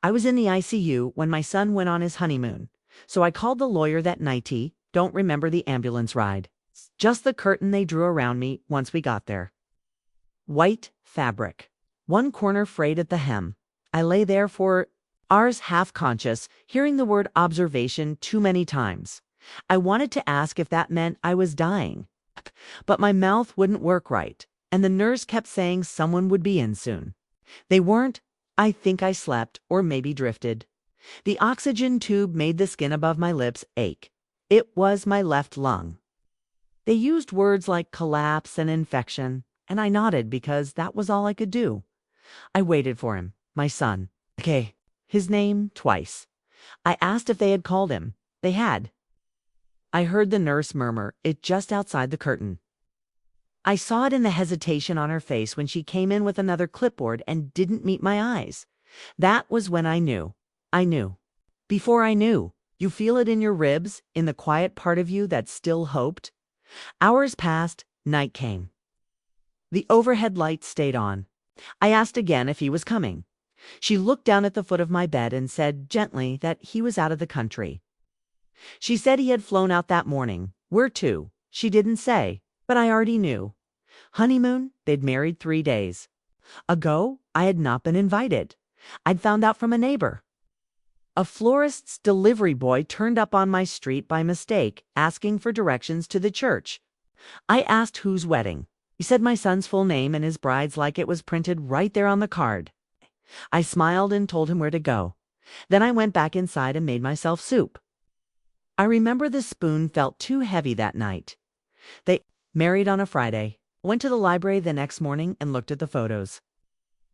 I was in the ICU when my son went on his honeymoon, so I called the lawyer that nighty. Don't remember the ambulance ride. Just the curtain they drew around me once we got there. White fabric. One corner frayed at the hem. I lay there for hours half-conscious, hearing the word observation too many times. I wanted to ask if that meant I was dying, but my mouth wouldn't work right, and the nurse kept saying someone would be in soon. They weren't. I think I slept, or maybe drifted. The oxygen tube made the skin above my lips ache. It was my left lung. They used words like collapse and infection, and I nodded because that was all I could do. I waited for him, my son. Okay, his name twice. I asked if they had called him. They had. I heard the nurse murmur it just outside the curtain. I saw it in the hesitation on her face when she came in with another clipboard and didn't meet my eyes. That was when I knew. I knew. Before I knew. You feel it in your ribs, in the quiet part of you that still hoped. Hours passed, night came. The overhead light stayed on. I asked again if he was coming. She looked down at the foot of my bed and said gently that he was out of the country. She said he had flown out that morning. Where to? She didn't say, but I already knew. Honeymoon, they'd married 3 days ago. I had not been invited. I'd found out from a neighbor. A florist's delivery boy turned up on my street by mistake, asking for directions to the church. I asked whose wedding. He said my son's full name and his bride's like it was printed right there on the card. I smiled and told him where to go. Then I went back inside and made myself soup. I remember the spoon felt too heavy that night. They married on a Friday. Went to the library the next morning and looked at the photos.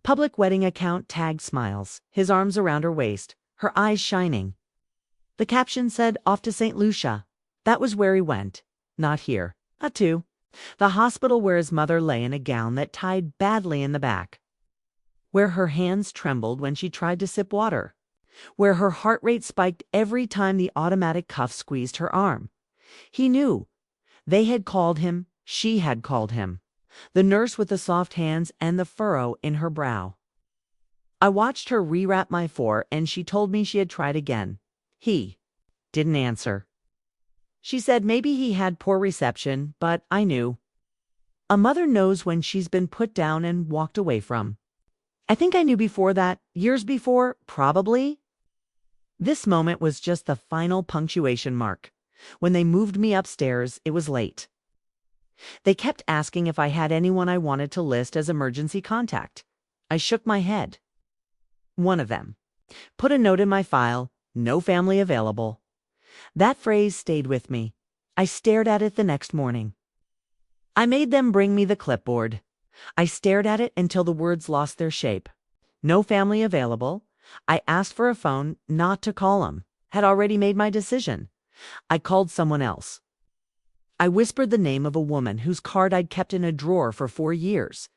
Public wedding account tagged smiles, his arms around her waist, her eyes shining. The caption said, off to St. Lucia. That was where he went. Not here. Not to. The hospital where his mother lay in a gown that tied badly in the back. Where her hands trembled when she tried to sip water. Where her heart rate spiked every time the automatic cuff squeezed her arm. He knew. They had called him. She had called him. The nurse with the soft hands and the furrow in her brow. I watched her rewrap my four, and she told me she had tried again. He didn't answer. She said maybe he had poor reception, but I knew. A mother knows when she's been put down and walked away from. I think I knew before that, years before, probably. This moment was just the final punctuation mark. When they moved me upstairs, it was late. They kept asking if I had anyone I wanted to list as emergency contact. I shook my head. One of them. Put a note in my file, no family available. That phrase stayed with me. I stared at it the next morning. I made them bring me the clipboard. I stared at it until the words lost their shape. No family available. I asked for a phone, not to call him. Had already made my decision. I called someone else. I whispered the name of a woman whose card I'd kept in a drawer for 4 years.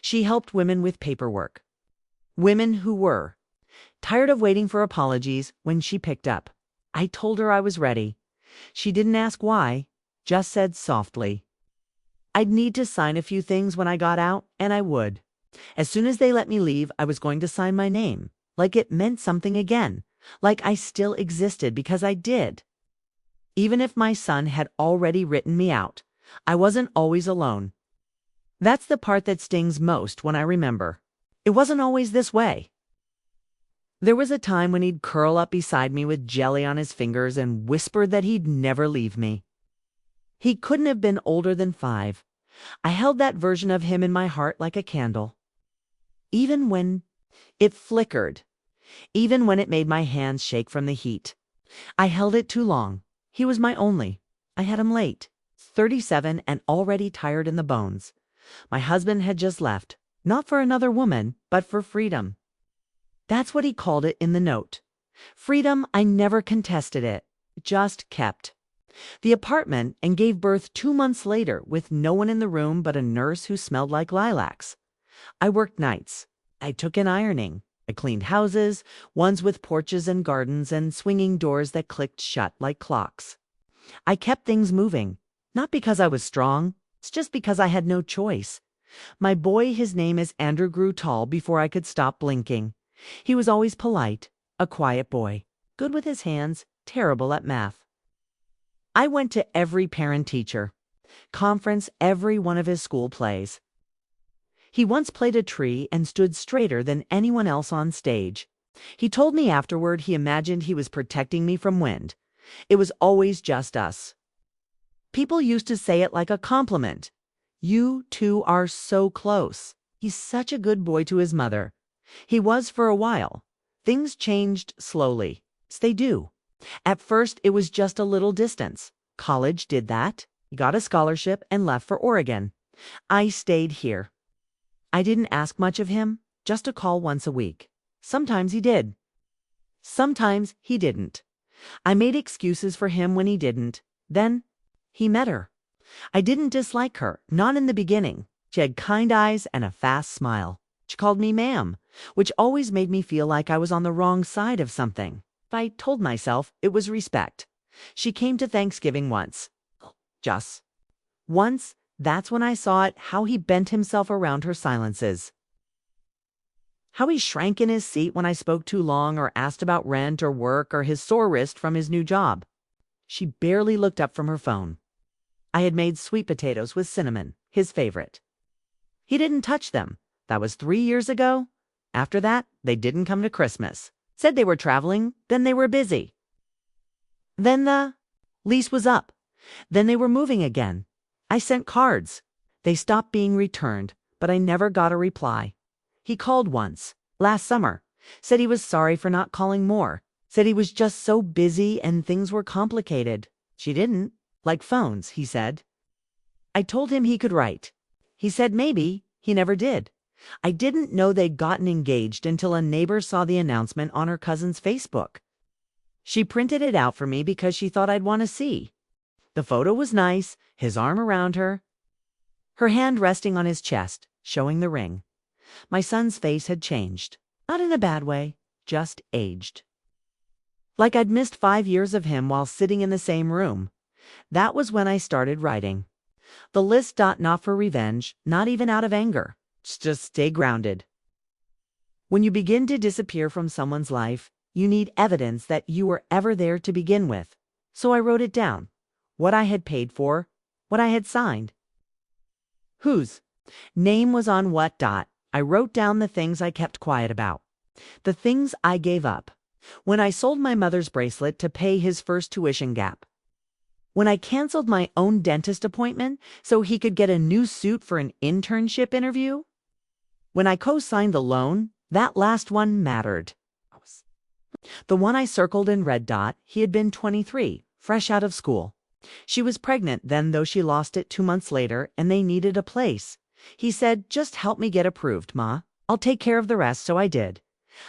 She helped women with paperwork. Women who were tired of waiting for apologies when she picked up. I told her I was ready. She didn't ask why, just said softly, I'd need to sign a few things when I got out, and I would. As soon as they let me leave, I was going to sign my name, like it meant something again, like I still existed because I did. Even if my son had already written me out, I wasn't always alone. That's the part that stings most when I remember. It wasn't always this way. There was a time when he'd curl up beside me with jelly on his fingers and whisper that he'd never leave me. He couldn't have been older than 5. I held that version of him in my heart like a candle. Even when it flickered, even when it made my hands shake from the heat. I held it too long. He was my only. I had him late, 37 and already tired in the bones. My husband had just left, not for another woman, but for freedom. That's what he called it in the note. Freedom, I never contested it, just kept. The apartment and gave birth 2 months later with no one in the room but a nurse who smelled like lilacs. I worked nights. I took in ironing. I cleaned houses, ones with porches and gardens and swinging doors that clicked shut like clocks. I kept things moving, not because I was strong, it's just because I had no choice. My boy, his name is Andrew, grew tall before I could stop blinking. He was always polite, a quiet boy, good with his hands, terrible at math. I went to every parent-teacher conference, every one of his school plays. He once played a tree and stood straighter than anyone else on stage. He told me afterward he imagined he was protecting me from wind. It was always just us. People used to say it like a compliment. You two are so close. He's such a good boy to his mother. He was for a while. Things changed slowly. They do. At first, it was just a little distance. College did that. He got a scholarship and left for Oregon. I stayed here. I didn't ask much of him, just a call once a week. Sometimes he did. Sometimes he didn't. I made excuses for him when he didn't. Then he met her. I didn't dislike her, not in the beginning. She had kind eyes and a fast smile. She called me ma'am, which always made me feel like I was on the wrong side of something. I told myself it was respect. She came to Thanksgiving once. Just once. That's when I saw it, how he bent himself around her silences. How he shrank in his seat when I spoke too long or asked about rent or work or his sore wrist from his new job. She barely looked up from her phone. I had made sweet potatoes with cinnamon, his favorite. He didn't touch them. That was 3 years ago. After that, they didn't come to Christmas. Said they were traveling, then they were busy. Then the lease was up. Then they were moving again. I sent cards. They stopped being returned, but I never got a reply. He called once, last summer, said he was sorry for not calling more, said he was just so busy and things were complicated. She didn't like phones, he said. I told him he could write. He said maybe. He never did. I didn't know they'd gotten engaged until a neighbor saw the announcement on her cousin's Facebook. She printed it out for me because she thought I'd want to see. The photo was nice, his arm around her, her hand resting on his chest, showing the ring. My son's face had changed. Not in a bad way, just aged. Like I'd missed 5 years of him while sitting in the same room. That was when I started writing. The list not for revenge, not even out of anger. Just stay grounded. When you begin to disappear from someone's life, you need evidence that you were ever there to begin with. So I wrote it down. What I had paid for, what I had signed. Whose name was on what dot. I wrote down the things I kept quiet about. The things I gave up. When I sold my mother's bracelet to pay his first tuition gap. When I canceled my own dentist appointment so he could get a new suit for an internship interview. When I co-signed the loan, that last one mattered. The one I circled in red dot, he had been 23, fresh out of school. She was pregnant then, though she lost it 2 months later, and they needed a place. He said, just help me get approved, Ma. I'll take care of the rest, so I did.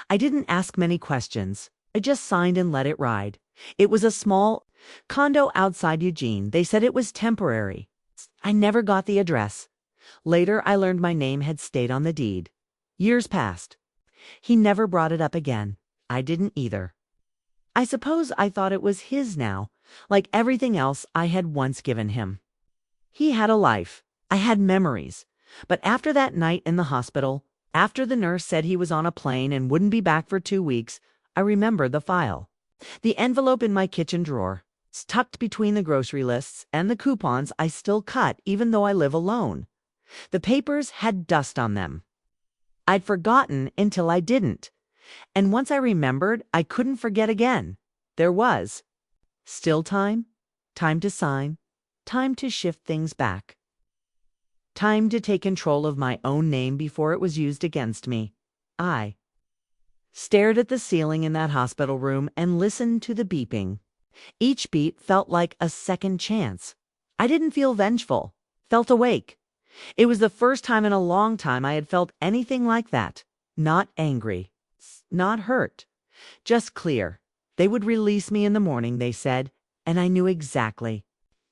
I didn't ask many questions. I just signed and let it ride. It was a small condo outside Eugene. They said it was temporary. I never got the address. Later, I learned my name had stayed on the deed. Years passed. He never brought it up again. I didn't either. I suppose I thought it was his now, like everything else I had once given him. He had a life. I had memories. But after that night in the hospital, after the nurse said he was on a plane and wouldn't be back for 2 weeks, I remember the file. The envelope in my kitchen drawer. It's tucked between the grocery lists and the coupons I still cut even though I live alone. The papers had dust on them. I'd forgotten until I didn't. And once I remembered, I couldn't forget again. There was still time, time to sign, time to shift things back. Time to take control of my own name before it was used against me. I stared at the ceiling in that hospital room and listened to the beeping. Each beat felt like a second chance. I didn't feel vengeful, felt awake. It was the first time in a long time I had felt anything like that. Not angry, not hurt, just clear. They would release me in the morning, they said, and I knew exactly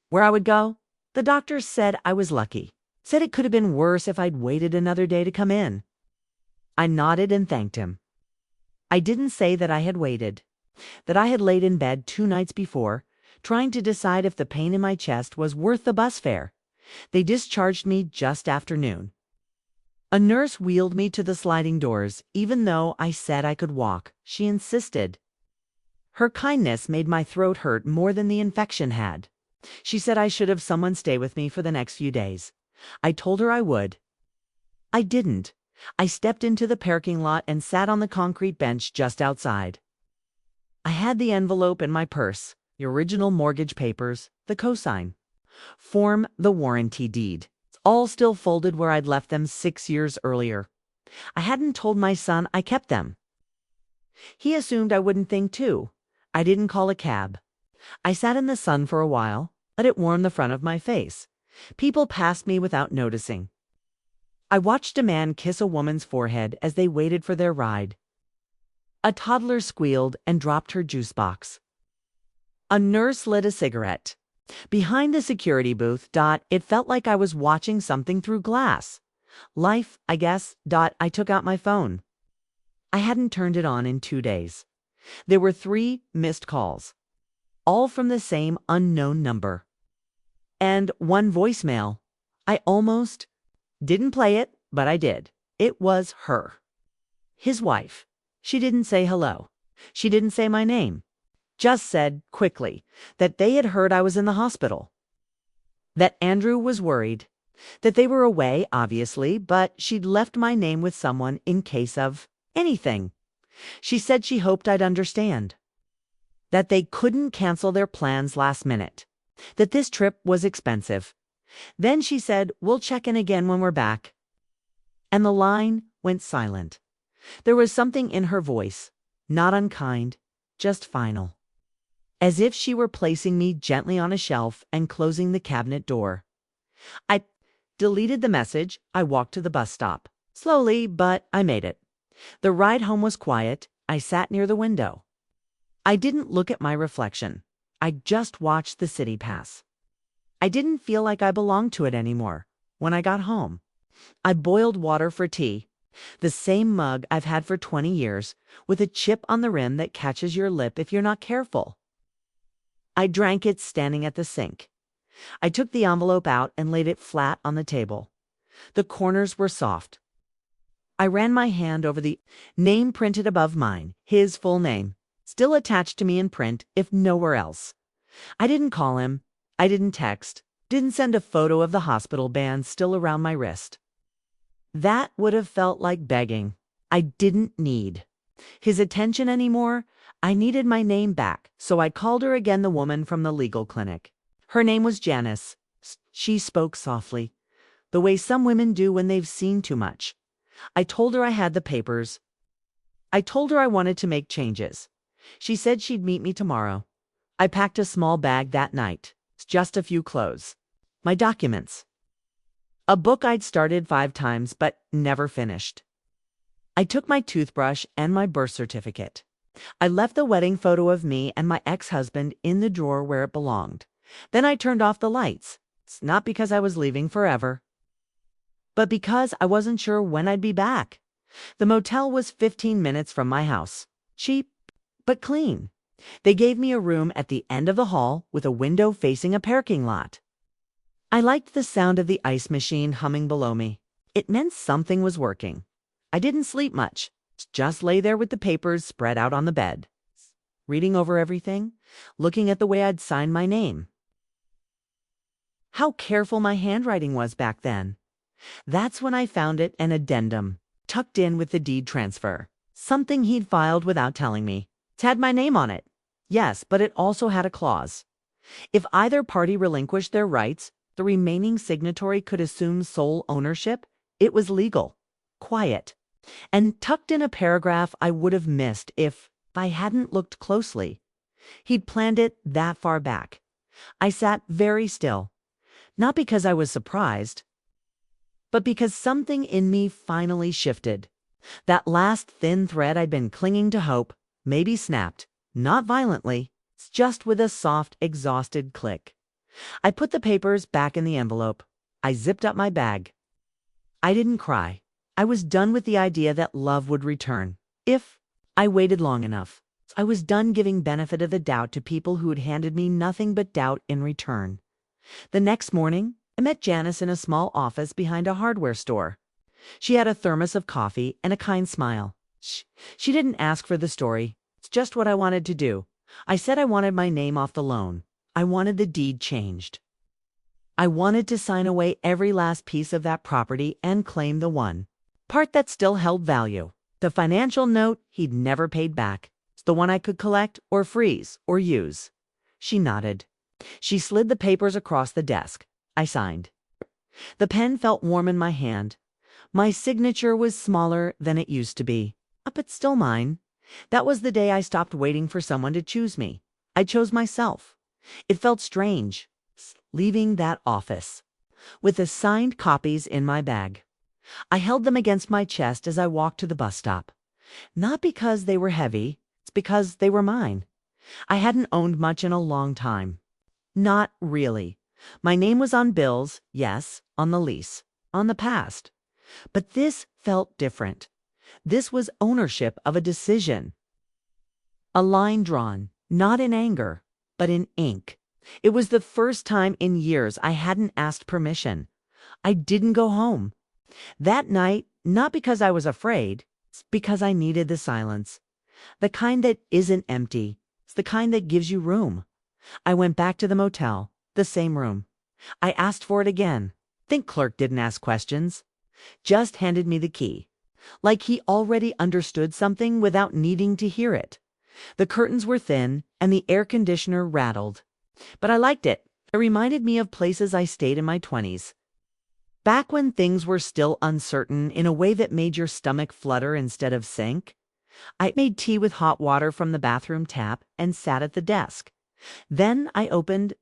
where I would go. The doctors said I was lucky, said it could have been worse if I'd waited another day to come in. I nodded and thanked him. I didn't say that I had waited, that I had laid in bed 2 nights before, trying to decide if the pain in my chest was worth the bus fare. They discharged me just after noon. A nurse wheeled me to the sliding doors. Even though I said I could walk, she insisted. Her kindness made my throat hurt more than the infection had. She said I should have someone stay with me for the next few days. I told her I would. I didn't. I stepped into the parking lot and sat on the concrete bench just outside. I had the envelope in my purse, the original mortgage papers, the cosign form, the warranty deed, all still folded where I'd left them 6 years earlier. I hadn't told my son I kept them. He assumed I wouldn't think too. I didn't call a cab. I sat in the sun for a while, let it warm the front of my face. People passed me without noticing. I watched a man kiss a woman's forehead as they waited for their ride. A toddler squealed and dropped her juice box. A nurse lit a cigarette. Behind the security booth, it felt like I was watching something through glass. Life, I guess. I took out my phone. I hadn't turned it on in 2 days. There were 3 missed calls, all from the same unknown number. And 1 voicemail. I almost didn't play it, but I did. It was her. His wife. She didn't say hello. She didn't say my name. Just said, quickly, that they had heard I was in the hospital. That Andrew was worried. That they were away, obviously, but she'd left my name with someone in case of anything. She said she hoped I'd understand. That they couldn't cancel their plans last minute. That this trip was expensive. Then she said, we'll check in again when we're back. And the line went silent. There was something in her voice, not unkind, just final. As if she were placing me gently on a shelf and closing the cabinet door. I deleted the message. I walked to the bus stop. Slowly, but I made it. The ride home was quiet. I sat near the window. I didn't look at my reflection. I just watched the city pass. I didn't feel like I belonged to it anymore. When I got home, I boiled water for tea, the same mug I've had for 20 years, with a chip on the rim that catches your lip if you're not careful. I drank it standing at the sink. I took the envelope out and laid it flat on the table. The corners were soft. I ran my hand over the name printed above mine, his full name, still attached to me in print, if nowhere else. I didn't call him. I didn't text. Didn't send a photo of the hospital band still around my wrist. That would have felt like begging. I didn't need his attention anymore. I needed my name back, so I called her again, the woman from the legal clinic. Her name was Janice. She spoke softly, the way some women do when they've seen too much. I told her I had the papers. I told her I wanted to make changes. She said she'd meet me tomorrow. I packed a small bag that night, just a few clothes, my documents, a book I'd started 5 times but never finished. I took my toothbrush and my birth certificate. I left the wedding photo of me and my ex-husband in the drawer where it belonged. Then I turned off the lights. It's not because I was leaving forever, but because I wasn't sure when I'd be back. The motel was 15 minutes from my house. Cheap, but clean. They gave me a room at the end of the hall with a window facing a parking lot. I liked the sound of the ice machine humming below me. It meant something was working. I didn't sleep much. Just lay there with the papers spread out on the bed, reading over everything, looking at the way I'd signed my name. How careful my handwriting was back then. That's when I found it, an addendum, tucked in with the deed transfer. Something he'd filed without telling me. It had my name on it. Yes, but it also had a clause. If either party relinquished their rights, the remaining signatory could assume sole ownership. It was legal, quiet, and tucked in a paragraph I would have missed if I hadn't looked closely. He'd planned it that far back. I sat very still, not because I was surprised, but because something in me finally shifted. That last thin thread I'd been clinging to hope maybe snapped, not violently, just with a soft, exhausted click. I put the papers back in the envelope. I zipped up my bag. I didn't cry. I was done with the idea that love would return, if I waited long enough. I was done giving benefit of the doubt to people who had handed me nothing but doubt in return. The next morning, I met Janice in a small office behind a hardware store. She had a thermos of coffee and a kind smile. She didn't ask for the story. It's just what I wanted to do. I said I wanted my name off the loan. I wanted the deed changed. I wanted to sign away every last piece of that property and claim the one part that still held value. The financial note he'd never paid back. It's the one I could collect or freeze or use. She nodded. She slid the papers across the desk. I signed. The pen felt warm in my hand. My signature was smaller than it used to be, but still mine. That was the day I stopped waiting for someone to choose me. I chose myself. It felt strange, leaving that office, with the signed copies in my bag. I held them against my chest as I walked to the bus stop. Not because they were heavy, it's because they were mine. I hadn't owned much in a long time. Not really. My name was on bills, yes, on the lease, on the past. But this felt different. This was ownership of a decision. A line drawn, not in anger, but in ink. It was the first time in years I hadn't asked permission. I didn't go home. That night, not because I was afraid, it's because I needed the silence. The kind that isn't empty. It's the kind that gives you room. I went back to the motel, the same room. I asked for it again. Think clerk didn't ask questions. Just handed me the key. Like he already understood something without needing to hear it. The curtains were thin and the air conditioner rattled. But I liked it. It reminded me of places I stayed in my 20s. Back when things were still uncertain in a way that made your stomach flutter instead of sink. I made tea with hot water from the bathroom tap and sat at the desk. Then I opened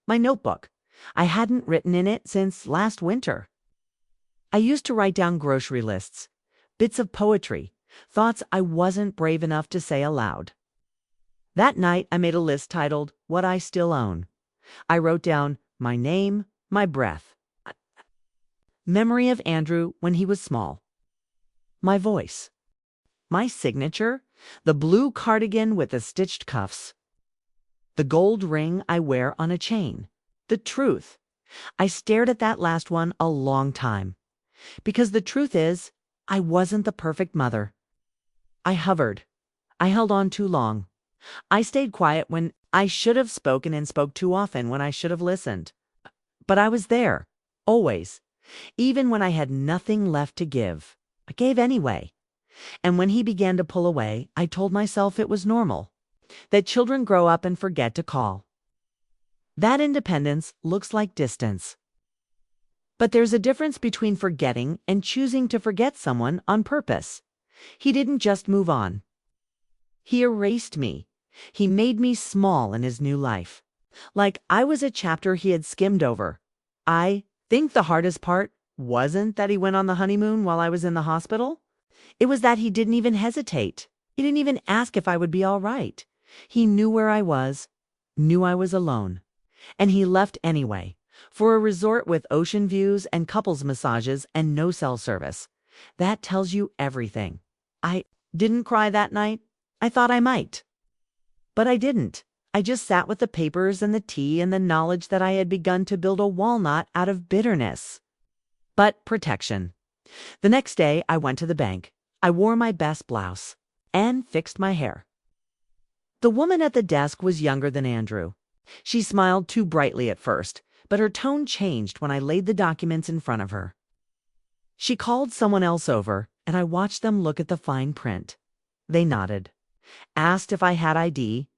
my notebook. I hadn't written in it since last winter. I used to write down grocery lists, bits of poetry, thoughts I wasn't brave enough to say aloud. That night I made a list titled, What I Still Own. I wrote down my name, my breath, memory of Andrew when he was small, my voice, my signature, the blue cardigan with the stitched cuffs, the gold ring I wear on a chain, the truth. I stared at that last one a long time. Because the truth is, I wasn't the perfect mother. I hovered. I held on too long. I stayed quiet when I should have spoken and spoke too often when I should have listened. But I was there, always. Even when I had nothing left to give, I gave anyway. And when he began to pull away, I told myself it was normal. That children grow up and forget to call. That independence looks like distance. But there's a difference between forgetting and choosing to forget someone on purpose. He didn't just move on. He erased me. He made me small in his new life. Like I was a chapter he had skimmed over. I think the hardest part wasn't that he went on the honeymoon while I was in the hospital. It was that he didn't even hesitate. He didn't even ask if I would be all right. He knew where I was, knew I was alone. And he left anyway, for a resort with ocean views and couples massages and no cell service. That tells you everything. I didn't cry that night. I thought I might. But I didn't. I just sat with the papers and the tea and the knowledge that I had begun to build a walnut out of bitterness. But protection. The next day, I went to the bank. I wore my best blouse and fixed my hair. The woman at the desk was younger than Andrew. She smiled too brightly at first, but her tone changed when I laid the documents in front of her. She called someone else over, and I watched them look at the fine print. They nodded. Asked if I had ID.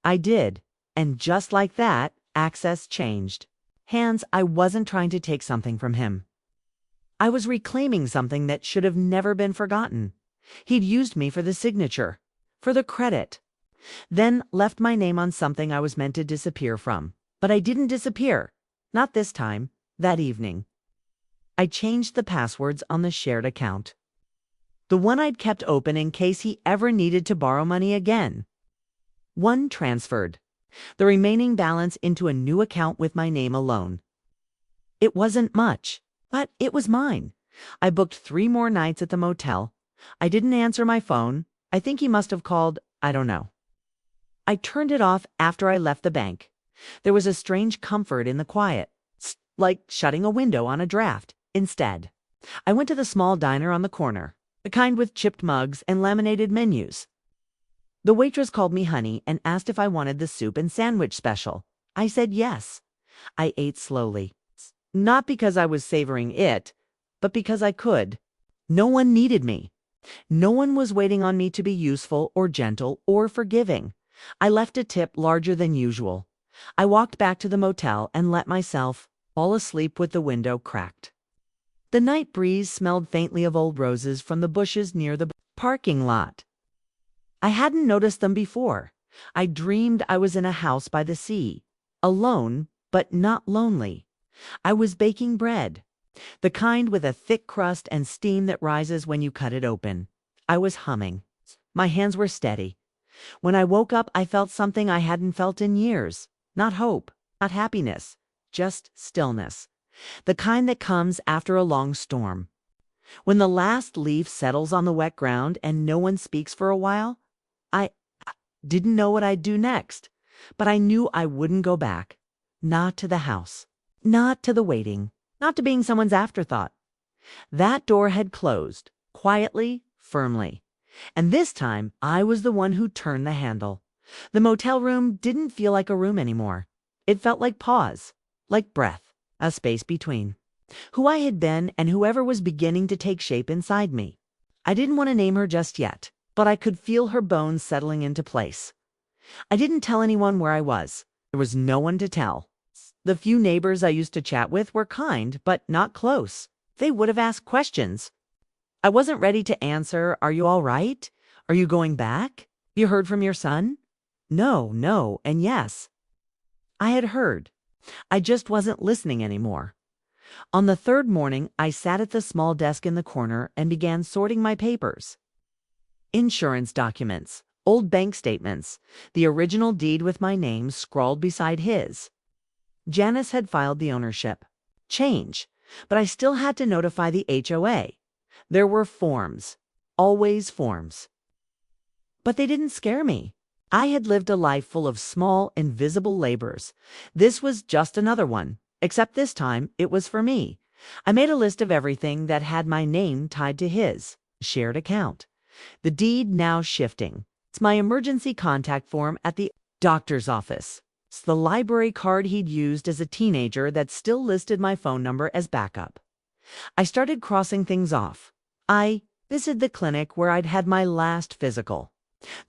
I did, and just like that, access changed. Hands, I wasn't trying to take something from him. I was reclaiming something that should have never been forgotten. He'd used me for the signature, for the credit. Then left my name on something I was meant to disappear from. But I didn't disappear. Not this time, that evening. I changed the passwords on the shared account. The one I'd kept open in case he ever needed to borrow money again. One transferred. The remaining balance into a new account with my name alone. It wasn't much, but it was mine. I booked 3 more nights at the motel. I didn't answer my phone. I think he must have called, I don't know. I turned it off after I left the bank. There was a strange comfort in the quiet, like shutting a window on a draft instead. I went to the small diner on the corner, the kind with chipped mugs and laminated menus. The waitress called me honey and asked if I wanted the soup and sandwich special. I said yes. I ate slowly. Not because I was savoring it, but because I could. No one needed me. No one was waiting on me to be useful or gentle or forgiving. I left a tip larger than usual. I walked back to the motel and let myself fall asleep with the window cracked. The night breeze smelled faintly of old roses from the bushes near the parking lot. I hadn't noticed them before. I dreamed I was in a house by the sea, alone but not lonely. I was baking bread, the kind with a thick crust and steam that rises when you cut it open. I was humming. My hands were steady. When I woke up, I felt something I hadn't felt in years. Not hope, not happiness, just stillness. The kind that comes after a long storm. When the last leaf settles on the wet ground and no one speaks for a while, I didn't know what I'd do next, but I knew I wouldn't go back. Not to the house, not to the waiting, not to being someone's afterthought. That door had closed, quietly, firmly. And this time, I was the one who turned the handle. The motel room didn't feel like a room anymore. It felt like pause, like breath, a space between who I had been and whoever was beginning to take shape inside me. I didn't want to name her just yet, but I could feel her bones settling into place. I didn't tell anyone where I was. There was no one to tell. The few neighbors I used to chat with were kind, but not close. They would have asked questions. I wasn't ready to answer, "Are you all right? Are you going back? You heard from your son?" No, and yes. I had heard. I just wasn't listening anymore. On the third morning, I sat at the small desk in the corner and began sorting my papers. Insurance documents, old bank statements, the original deed with my name scrawled beside his. Janice had filed the ownership. Change, but I still had to notify the HOA. There were forms, always forms. But they didn't scare me. I had lived a life full of small, invisible labors. This was just another one, except this time it was for me. I made a list of everything that had my name tied to his shared account. The deed now shifting. It's my emergency contact form at the doctor's office. It's the library card he'd used as a teenager that still listed my phone number as backup. I started crossing things off. I visited the clinic where I'd had my last physical.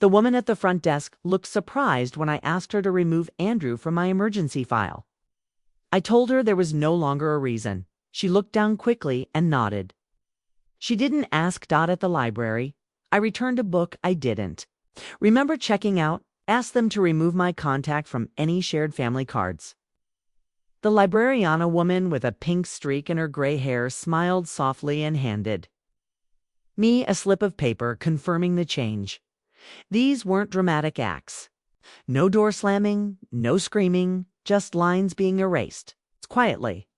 The woman at the front desk looked surprised when I asked her to remove Andrew from my emergency file. I told her there was no longer a reason. She looked down quickly and nodded. She didn't ask Dot at the library. I returned a book I didn't. Remember checking out, asked them to remove my contact from any shared family cards. The librariana woman with a pink streak in her gray hair smiled softly and handed me a slip of paper confirming the change. These weren't dramatic acts. No door slamming, no screaming, just lines being erased, quietly.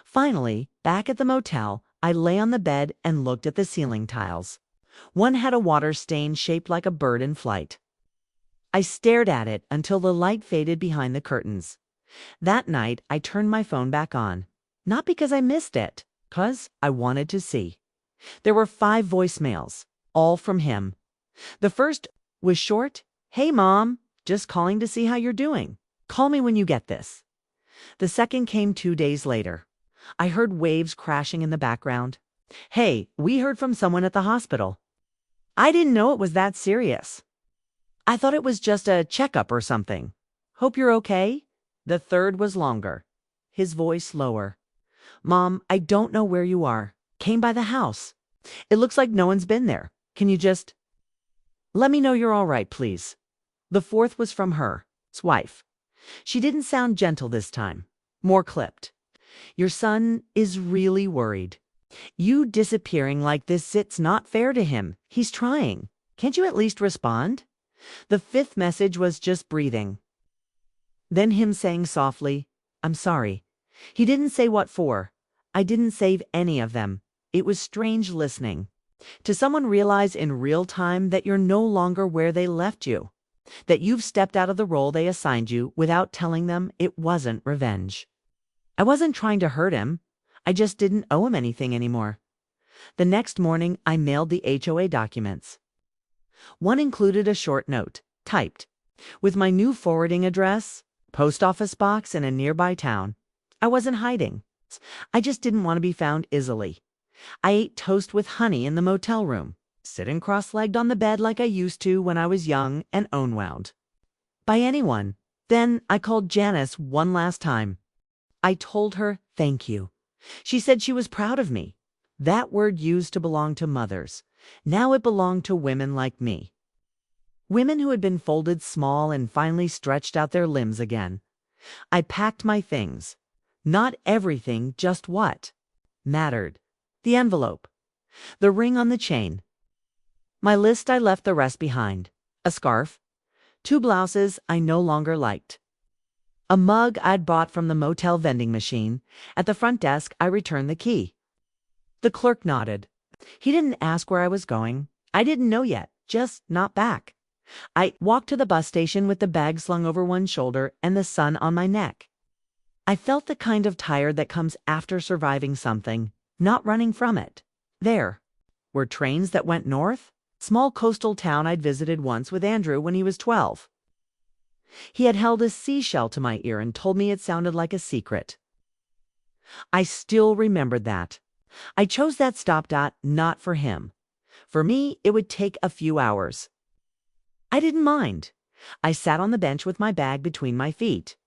Finally, back at the motel, I lay on the bed and looked at the ceiling tiles. One had a water stain shaped like a bird in flight. I stared at it until the light faded behind the curtains. That night, I turned my phone back on. Not because I missed it, 'cause I wanted to see. There were 5 voicemails, all from him. The first was short, "Hey Mom, just calling to see how you're doing. Call me when you get this." The second came 2 days later. I heard waves crashing in the background. "Hey, we heard from someone at the hospital. I didn't know it was that serious. I thought it was just a checkup or something. Hope you're okay." The third was longer, his voice lower. "Mom, I don't know where you are. Came by the house. It looks like no one's been there. Can you just let me know you're all right, please." The fourth was from her, his wife. She didn't sound gentle this time, more clipped. "Your son is really worried. You disappearing like this, it's not fair to him. He's trying. Can't you at least respond?" The fifth message was just breathing. Then him saying softly, "I'm sorry." He didn't say what for. I didn't save any of them. It was strange listening. To someone realize in real time that you're no longer where they left you. That you've stepped out of the role they assigned you without telling them it wasn't revenge. I wasn't trying to hurt him. I just didn't owe him anything anymore. The next morning, I mailed the HOA documents. One included a short note, typed, with my new forwarding address, post office box in a nearby town. I wasn't hiding. I just didn't want to be found easily. I ate toast with honey in the motel room, sitting cross-legged on the bed like I used to when I was young and unwound by anyone. Then I called Janice one last time. I told her thank you. She said she was proud of me. That word used to belong to mothers. Now it belonged to women like me. Women who had been folded small and finally stretched out their limbs again. I packed my things. Not everything, just what mattered. The envelope. The ring on the chain. My list, I left the rest behind. A scarf. 2 blouses I no longer liked. A mug I'd bought from the motel vending machine. At the front desk, I returned the key. The clerk nodded. He didn't ask where I was going. I didn't know yet, just not back. I walked to the bus station with the bag slung over one shoulder and the sun on my neck. I felt the kind of tired that comes after surviving something, not running from it. There were trains that went north. Small coastal town I'd visited once with Andrew when he was 12. He had held a seashell to my ear and told me it sounded like a secret. I still remembered that. I chose that stop not for him. For me, it would take a few hours. I didn't mind. I sat on the bench with my bag between my feet.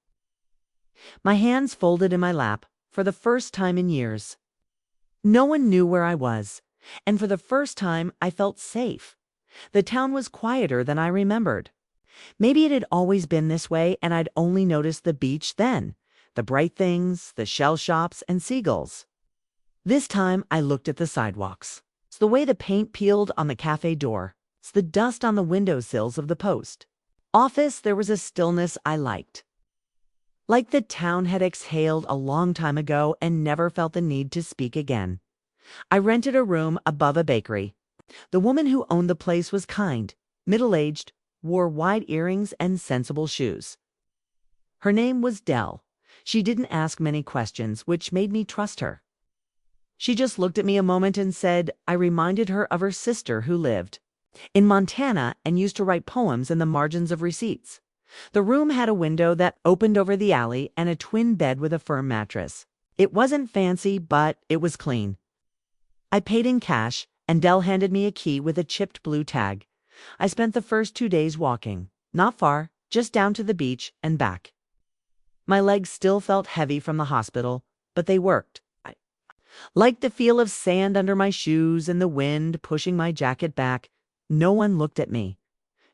My hands folded in my lap for the first time in years. No one knew where I was, and for the first time I felt safe. The town was quieter than I remembered. Maybe it had always been this way and I'd only noticed the beach then, the bright things, the shell shops, and seagulls. This time I looked at the sidewalks. It's the way the paint peeled on the cafe door. It's the dust on the windowsills of the post office. There was a stillness I liked. Like the town had exhaled a long time ago and never felt the need to speak again. I rented a room above a bakery. The woman who owned the place was kind, middle-aged, wore wide earrings and sensible shoes. Her name was Dell. She didn't ask many questions, which made me trust her. She just looked at me a moment and said I reminded her of her sister who lived in Montana and used to write poems in the margins of receipts. The room had a window that opened over the alley and a twin bed with a firm mattress. It wasn't fancy, but it was clean. I paid in cash, and Dell handed me a key with a chipped blue tag. I spent the first 2 days walking, not far, just down to the beach and back. My legs still felt heavy from the hospital, but they worked. I liked the feel of sand under my shoes and the wind pushing my jacket back. No one looked at me.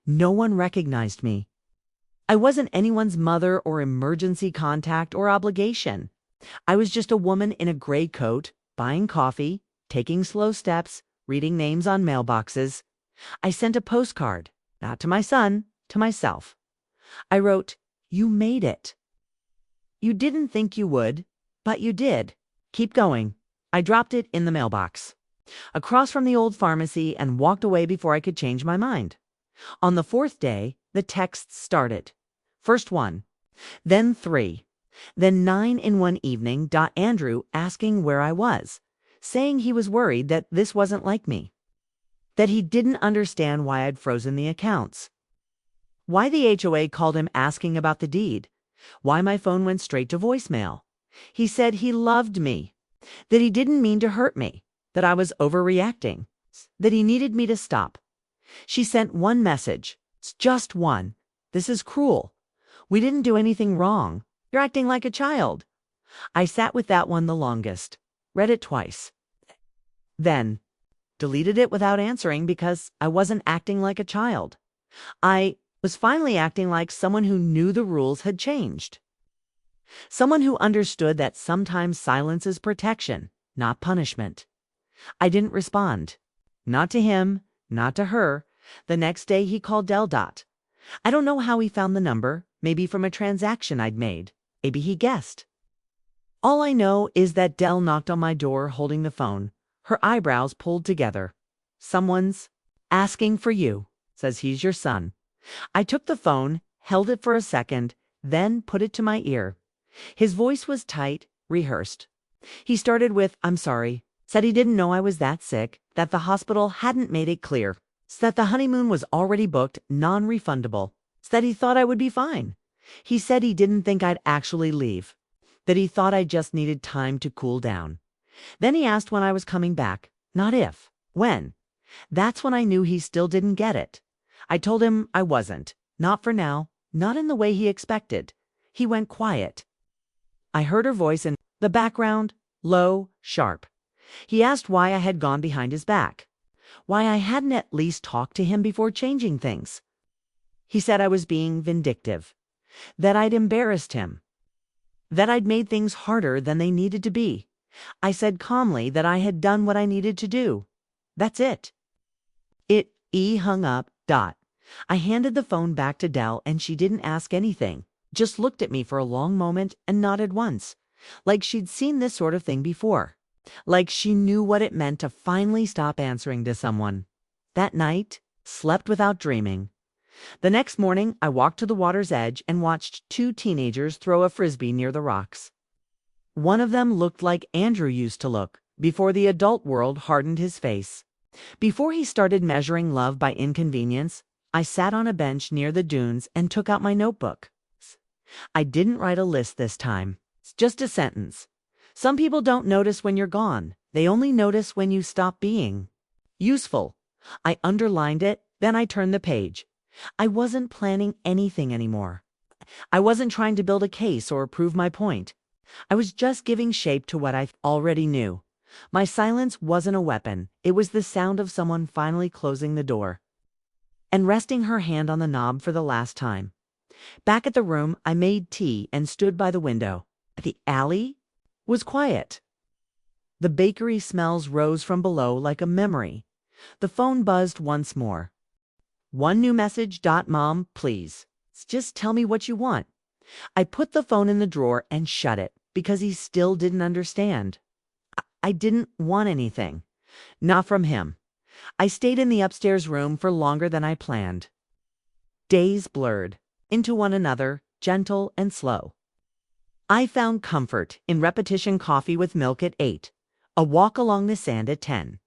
No one recognized me. I wasn't anyone's mother or emergency contact or obligation. I was just a woman in a gray coat, buying coffee, taking slow steps, reading names on mailboxes. I sent a postcard, not to my son, to myself. I wrote, "You made it. You didn't think you would, but you did. Keep going." I dropped it in the mailbox, across from the old pharmacy, and walked away before I could change my mind. On the 4th day, the texts started. First 1, then 3, then 9 in one evening. Andrew asking where I was, saying he was worried that this wasn't like me, that he didn't understand why I'd frozen the accounts, why the HOA called him asking about the deed, why my phone went straight to voicemail. He said he loved me, that he didn't mean to hurt me, that I was overreacting, that he needed me to stop. She sent one message. It's just one. "This is cruel. We didn't do anything wrong. You're acting like a child." I sat with that one the longest, read it twice, then deleted it without answering because I wasn't acting like a child. I was finally acting like someone who knew the rules had changed. Someone who understood that sometimes silence is protection, not punishment. I didn't respond. Not to him, not to her. The next day he called Dell. I don't know how he found the number, maybe from a transaction I'd made. Maybe he guessed. All I know is that Dell knocked on my door holding the phone, her eyebrows pulled together. "Someone's asking for you. Says he's your son." I took the phone, held it for a second, then put it to my ear. His voice was tight, rehearsed. He started with, "I'm sorry. Said he didn't know I was that sick, that the hospital hadn't made it clear, that the honeymoon was already booked, non-refundable, that he thought I would be fine. He said he didn't think I'd actually leave, that he thought I just needed time to cool down. Then he asked when I was coming back, not if, when. That's when I knew he still didn't get it. I told him I wasn't, not for now, not in the way he expected. He went quiet. I heard her voice in the background, low, sharp. He asked why I had gone behind his back, why I hadn't at least talked to him before changing things. He said I was being vindictive, that I'd embarrassed him, that I'd made things harder than they needed to be. I said calmly that I had done what I needed to do. That's it. He hung up. I handed the phone back to Dell and she didn't ask anything, just looked at me for a long moment and nodded once, like she'd seen this sort of thing before, like she knew what it meant to finally stop answering to someone. That night, slept without dreaming. The next morning, I walked to the water's edge and watched two teenagers throw a frisbee near the rocks. One of them looked like Andrew used to look, before the adult world hardened his face. Before he started measuring love by inconvenience, I sat on a bench near the dunes and took out my notebook. I didn't write a list this time. It's just a sentence. Some people don't notice when you're gone. They only notice when you stop being useful. I underlined it, then I turned the page. I wasn't planning anything anymore. I wasn't trying to build a case or prove my point. I was just giving shape to what I already knew. My silence wasn't a weapon. It was the sound of someone finally closing the door and resting her hand on the knob for the last time. Back at the room, I made tea and stood by the window. The alley was quiet. The bakery smells rose from below like a memory. The phone buzzed once more. One new message. Mom, please. Just tell me what you want. I put the phone in the drawer and shut it because he still didn't understand. I didn't want anything. Not from him. I stayed in the upstairs room for longer than I planned. Days blurred into one another, gentle and slow. I found comfort in repetition: coffee with milk at 8, a walk along the sand at 10,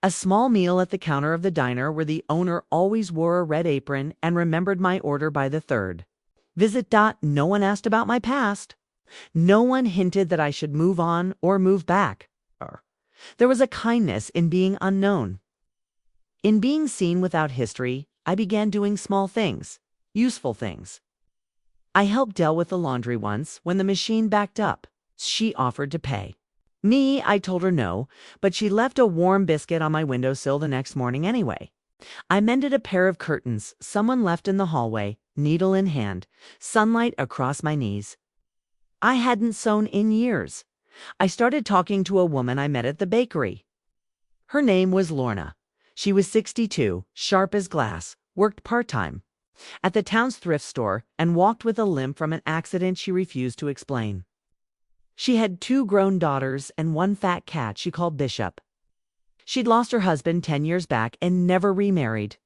a small meal at the counter of the diner where the owner always wore a red apron and remembered my order by the 3rd. Visit. No one asked about my past. No one hinted that I should move on or move back. There was a kindness in being unknown. In being seen without history, I began doing small things, useful things. I helped Dell with the laundry once when the machine backed up. She offered to pay. I told her no, but she left a warm biscuit on my windowsill the next morning anyway. I mended a pair of curtains someone left in the hallway, needle in hand, sunlight across my knees. I hadn't sewn in years. I started talking to a woman I met at the bakery. Her name was Lorna. She was 62, sharp as glass, worked part-time at the town's thrift store, and walked with a limp from an accident she refused to explain. She had 2 grown daughters and 1 fat cat she called Bishop. She'd lost her husband 10 years back and never remarried.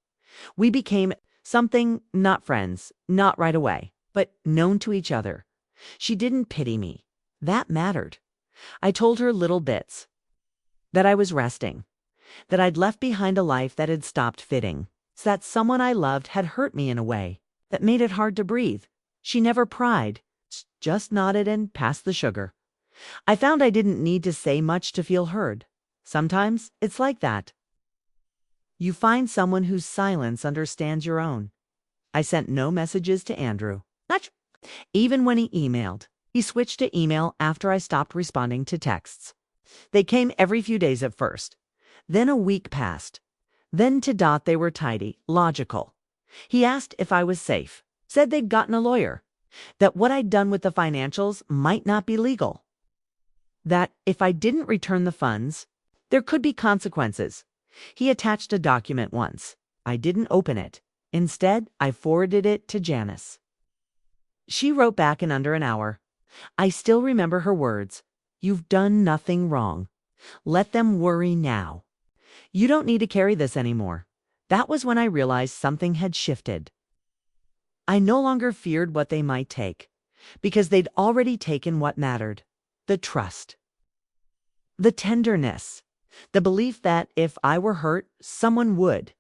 We became something, not friends, not right away, but known to each other. She didn't pity me. That mattered. I told her little bits. That I was resting. That I'd left behind a life that had stopped fitting. That someone I loved had hurt me in a way that made it hard to breathe. She never pried, just nodded and passed the sugar. I found I didn't need to say much to feel heard. Sometimes it's like that. You find someone whose silence understands your own. I sent no messages to Andrew. Even when he emailed. He switched to email after I stopped responding to texts. They came every few days at first. Then a week passed. Then to they were tidy, logical. He asked if I was safe. Said they'd gotten a lawyer. That what I'd done with the financials might not be legal. That if I didn't return the funds, there could be consequences. He attached a document once. I didn't open it. Instead, I forwarded it to Janice. She wrote back in under an hour. I still remember her words. You've done nothing wrong. Let them worry now. You don't need to carry this anymore. That was when I realized something had shifted. I no longer feared what they might take, because they'd already taken what mattered. The trust. The tenderness. The belief that if I were hurt, someone would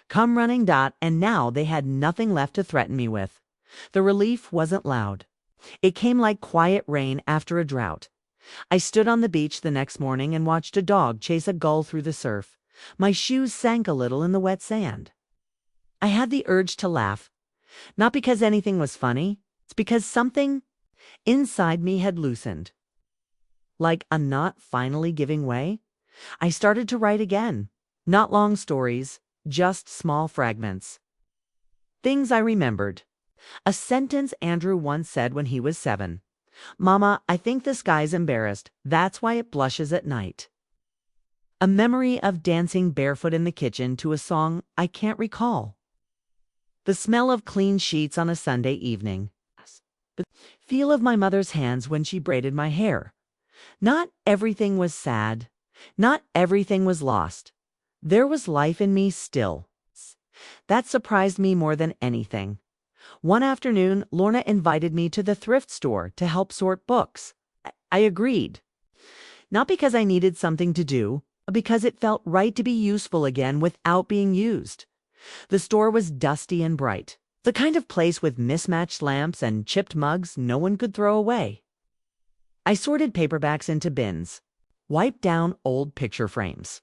come running. And now they had nothing left to threaten me with. The relief wasn't loud. It came like quiet rain after a drought. I stood on the beach the next morning and watched a dog chase a gull through the surf. My shoes sank a little in the wet sand. I had the urge to laugh, not because anything was funny, it's because something inside me had loosened. Like a knot finally giving way, I started to write again. Not long stories, just small fragments. Things I remembered. A sentence Andrew once said when he was 7. "Mama, I think the sky's embarrassed. That's why it blushes at night." A memory of dancing barefoot in the kitchen to a song I can't recall. The smell of clean sheets on a Sunday evening. The feel of my mother's hands when she braided my hair. Not everything was sad. Not everything was lost. There was life in me still. That surprised me more than anything. One afternoon, Lorna invited me to the thrift store to help sort books. I agreed. Not because I needed something to do, but because it felt right to be useful again without being used. The store was dusty and bright, the kind of place with mismatched lamps and chipped mugs no one could throw away. I sorted paperbacks into bins, wiped down old picture frames.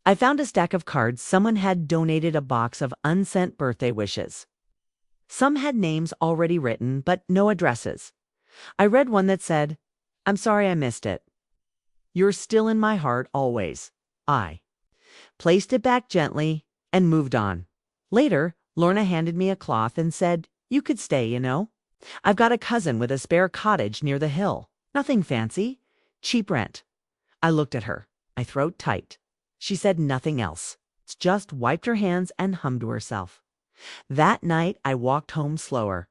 I found a stack of cards someone had donated, a box of unsent birthday wishes. Some had names already written, but no addresses. I read one that said, "I'm sorry I missed it. You're still in my heart always." I placed it back gently and moved on. Later, Lorna handed me a cloth and said, "You could stay, you know. I've got a cousin with a spare cottage near the hill. Nothing fancy. Cheap rent." I looked at her, my throat tight. She said nothing else, just wiped her hands and hummed to herself. That night, I walked home slower.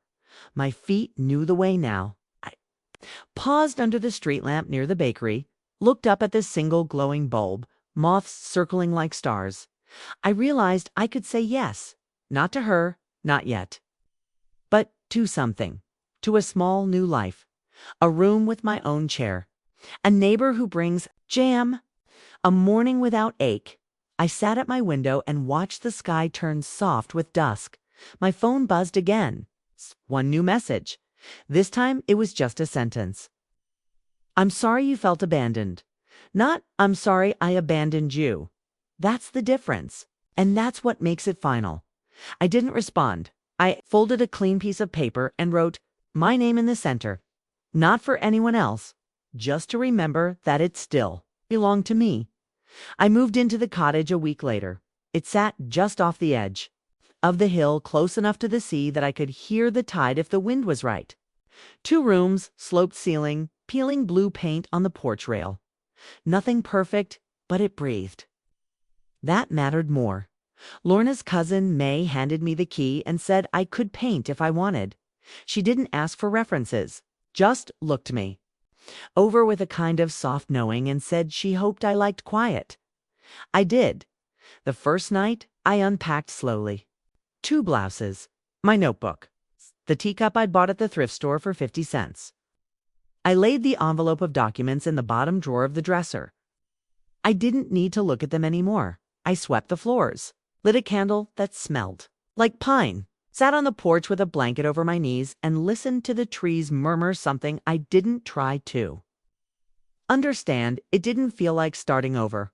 My feet knew the way now. I paused under the street lamp near the bakery, looked up at the single glowing bulb, moths circling like stars. I realized I could say yes, not to her, not yet, but to something, to a small new life, a room with my own chair, a neighbor who brings jam, a morning without ache. I sat at my window and watched the sky turn soft with dusk. My phone buzzed again. One new message. This time it was just a sentence. "I'm sorry you felt abandoned." Not, "I'm sorry I abandoned you." That's the difference. And that's what makes it final. I didn't respond. I folded a clean piece of paper and wrote my name in the center. Not for anyone else, just to remember that it still belonged to me. I moved into the cottage a week later. It sat just off the edge of the hill, close enough to the sea that I could hear the tide if the wind was right. 2 rooms, sloped ceiling, peeling blue paint on the porch rail. Nothing perfect, but it breathed. That mattered more. Lorna's cousin May handed me the key and said I could paint if I wanted. She didn't ask for references, just looked me over with a kind of soft knowing and said she hoped I liked quiet. I did. The first night, I unpacked slowly. 2 blouses, my notebook, the teacup I'd bought at the thrift store for 50 cents. I laid the envelope of documents in the bottom drawer of the dresser. I didn't need to look at them anymore. I swept the floors, lit a candle that smelled like pine, sat on the porch with a blanket over my knees, and listened to the trees murmur something I didn't try to understand. It didn't feel like starting over.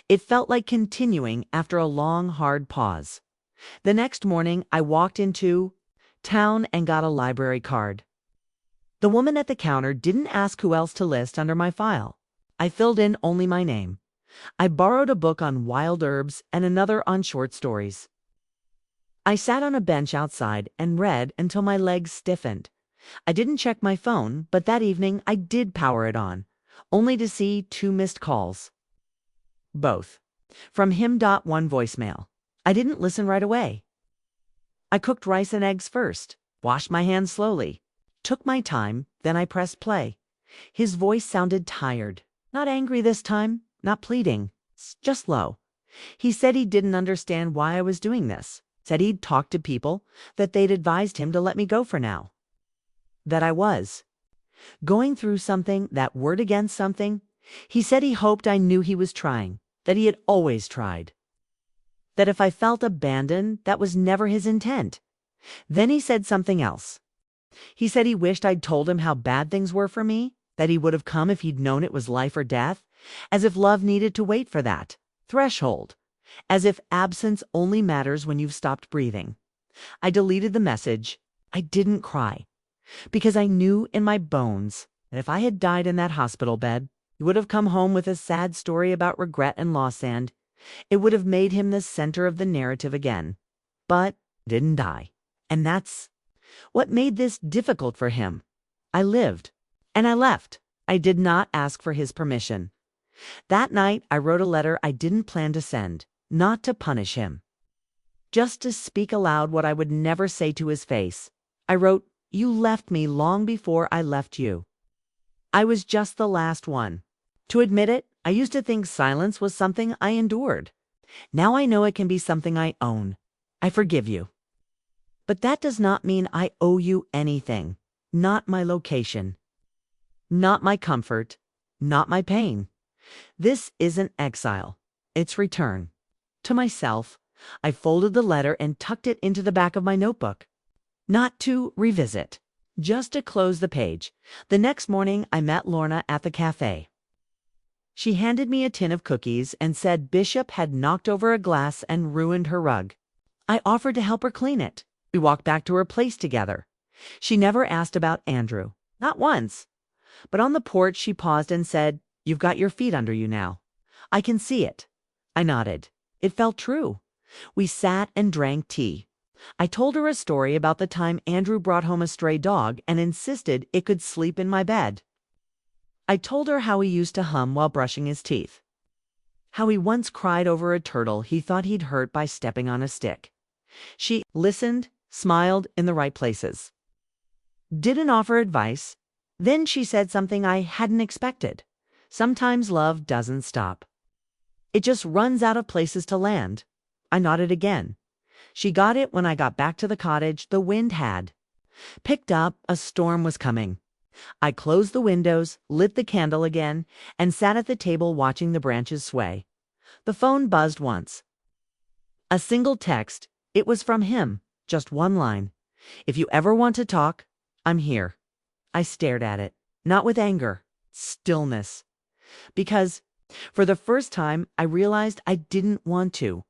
It felt like continuing after a long, hard pause. The next morning, I walked into town and got a library card. The woman at the counter didn't ask who else to list under my file. I filled in only my name. I borrowed a book on wild herbs and another on short stories. I sat on a bench outside and read until my legs stiffened. I didn't check my phone, but that evening I did power it on, only to see 2 missed calls. Both from him. 1 voicemail. I didn't listen right away. I cooked rice and eggs first, washed my hands slowly, took my time, then I pressed play. His voice sounded tired, not angry this time, not pleading, just low. He said he didn't understand why I was doing this. Said he'd talked to people, that they'd advised him to let me go for now. That I was going through something, that word against something. He said he hoped I knew he was trying, that he had always tried. That if I felt abandoned, that was never his intent. Then he said something else. He said he wished I'd told him how bad things were for me, that he would have come if he'd known it was life or death, as if love needed to wait for that threshold, as if absence only matters when you've stopped breathing. I deleted the message. I didn't cry, because I knew in my bones that if I had died in that hospital bed, he would have come home with a sad story about regret and loss, and it would have made him the center of the narrative again. But I didn't die. And that's what made this difficult for him. I lived, and I left. I did not ask for his permission. That night, I wrote a letter I didn't plan to send, not to punish him, just to speak aloud what I would never say to his face. I wrote, "You left me long before I left you." I was just the last one. To admit it, I used to think silence was something I endured. Now I know it can be something I own. I forgive you. But that does not mean I owe you anything. Not my location. Not my comfort. Not my pain. This isn't exile. It's return. To myself. I folded the letter and tucked it into the back of my notebook. Not to revisit. Just to close the page. The next morning, I met Lorna at the cafe. She handed me a tin of cookies and said Bishop had knocked over a glass and ruined her rug. I offered to help her clean it. We walked back to her place together. She never asked about Andrew. Not once. But on the porch, she paused and said, "You've got your feet under you now. I can see it." I nodded. It felt true. We sat and drank tea. I told her a story about the time Andrew brought home a stray dog and insisted it could sleep in my bed. I told her how he used to hum while brushing his teeth. How he once cried over a turtle he thought he'd hurt by stepping on a stick. She listened, smiled in the right places. Didn't offer advice. Then she said something I hadn't expected. Sometimes love doesn't stop. It just runs out of places to land. I nodded again. She got it when I got back to the cottage. The wind had picked up. A storm was coming. I closed the windows, lit the candle again, and sat at the table watching the branches sway. The phone buzzed once. A single text. It was from him. Just one line. "If you ever want to talk, I'm here." I stared at it, not with anger, stillness. Because, for the first time, I realized I didn't want to.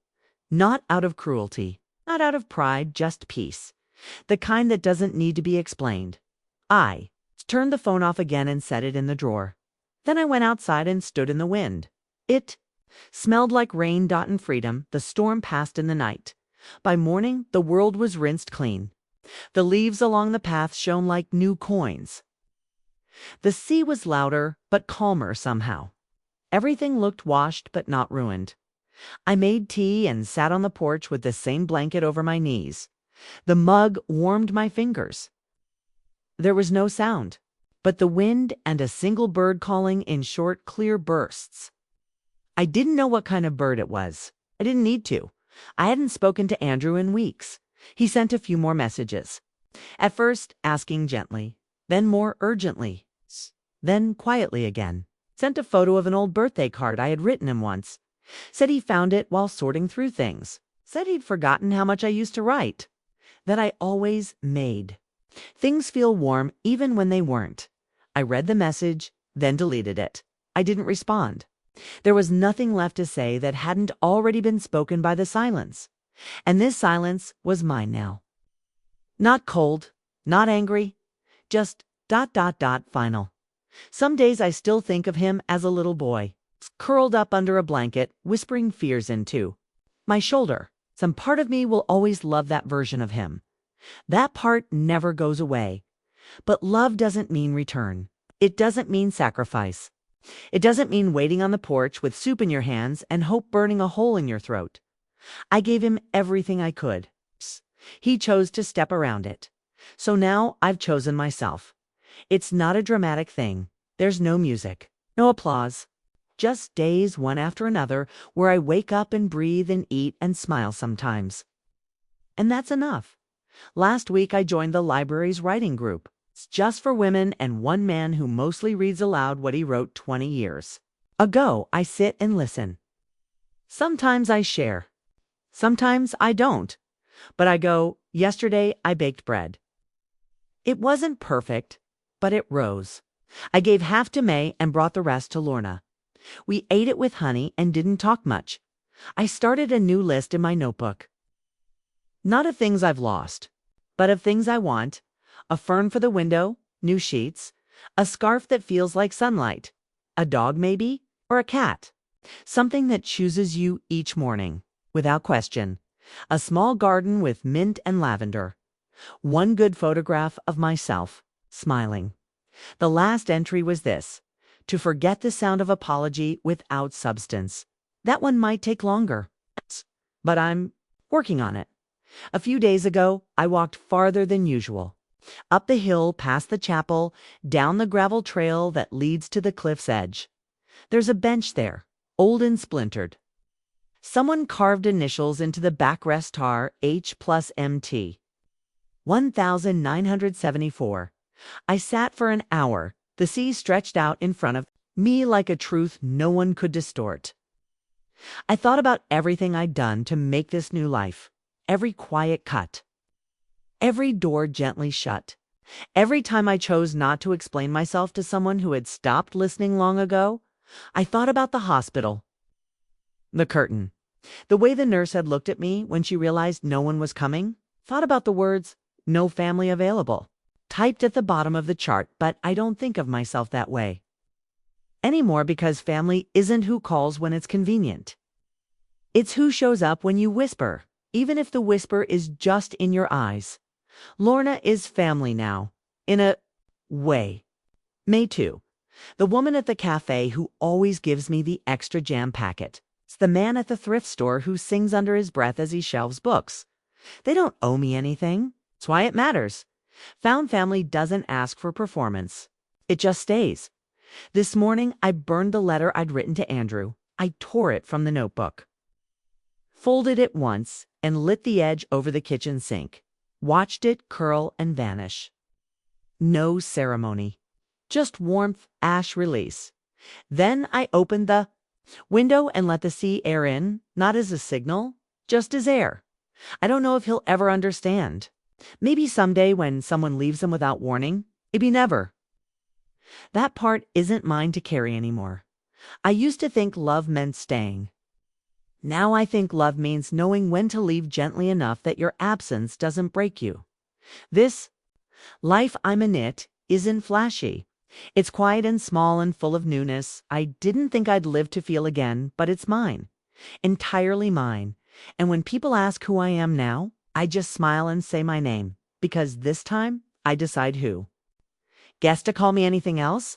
Not out of cruelty, not out of pride, just peace. The kind that doesn't need to be explained. I turned the phone off again and set it in the drawer. Then I went outside and stood in the wind. It smelled like rain. And freedom. The storm passed in the night. By morning, the world was rinsed clean. The leaves along the path shone like new coins. The sea was louder, but calmer somehow. Everything looked washed, but not ruined. I made tea and sat on the porch with the same blanket over my knees. The mug warmed my fingers. There was no sound, but the wind and a single bird calling in short, clear bursts. I didn't know what kind of bird it was. I didn't need to. I hadn't spoken to Andrew in weeks. He sent a few more messages. At first, asking gently, then more urgently, then quietly again. Sent a photo of an old birthday card I had written him once. Said he found it while sorting through things. Said he'd forgotten how much I used to write. That I always made. Things feel warm even when they weren't. I read the message, then deleted it. I didn't respond. There was nothing left to say that hadn't already been spoken by the silence. And this silence was mine now. Not cold, not angry, just ... final. Some days I still think of him as a little boy, curled up under a blanket, whispering fears into my shoulder. Some part of me will always love that version of him. That part never goes away. But love doesn't mean return. It doesn't mean sacrifice. It doesn't mean waiting on the porch with soup in your hands and hope burning a hole in your throat. I gave him everything I could. He chose to step around it. So now I've chosen myself. It's not a dramatic thing. There's no music, no applause. Just days one after another where I wake up and breathe and eat and smile sometimes. And that's enough. Last week I joined the library's writing group. It's just for women and one man who mostly reads aloud what he wrote 20 years ago. I sit and listen. Sometimes I share. Sometimes I don't. But I go, yesterday I baked bread. It wasn't perfect, but it rose. I gave half to May and brought the rest to Lorna. We ate it with honey and didn't talk much. I started a new list in my notebook. Not of things I've lost, but of things I want. A fern for the window, new sheets, a scarf that feels like sunlight, a dog maybe, or a cat. Something that chooses you each morning, without question. A small garden with mint and lavender. One good photograph of myself, smiling. The last entry was this: to forget the sound of apology without substance. That one might take longer, but I'm working on it. A few days ago, I walked farther than usual. Up the hill past the chapel, down the gravel trail that leads to the cliff's edge. There's a bench there, old and splintered. Someone carved initials into the backrest tar, H+MT. 1974. I sat for an hour, the sea stretched out in front of me like a truth no one could distort. I thought about everything I'd done to make this new life. Every quiet cut. Every door gently shut. Every time I chose not to explain myself to someone who had stopped listening long ago. I thought about the hospital. The curtain. The way the nurse had looked at me when she realized no one was coming. Thought about the words, "No family available," typed at the bottom of the chart, but I don't think of myself that way anymore because family isn't who calls when it's convenient. It's who shows up when you whisper, even if the whisper is just in your eyes. Lorna is family now, in a way. May 2. The woman at the cafe who always gives me the extra jam packet. It's the man at the thrift store who sings under his breath as he shelves books. They don't owe me anything. That's why it matters. Found family doesn't ask for performance. It just stays. This morning, I burned the letter I'd written to Andrew. I tore it from the notebook. Folded it once and lit the edge over the kitchen sink. Watched it curl and vanish. No ceremony. Just warmth, ash release. Then I opened the window and let the sea air in, not as a signal, just as air. I don't know if he'll ever understand. Maybe someday when someone leaves him without warning. Maybe never. That part isn't mine to carry anymore. I used to think love meant staying. Now I think love means knowing when to leave gently enough that your absence doesn't break you. This life I'm in it isn't flashy. It's quiet and small and full of newness. I didn't think I'd live to feel again, but it's mine. Entirely mine. And when people ask who I am now, I just smile and say my name, because this time I decide who. Guess to call me anything else?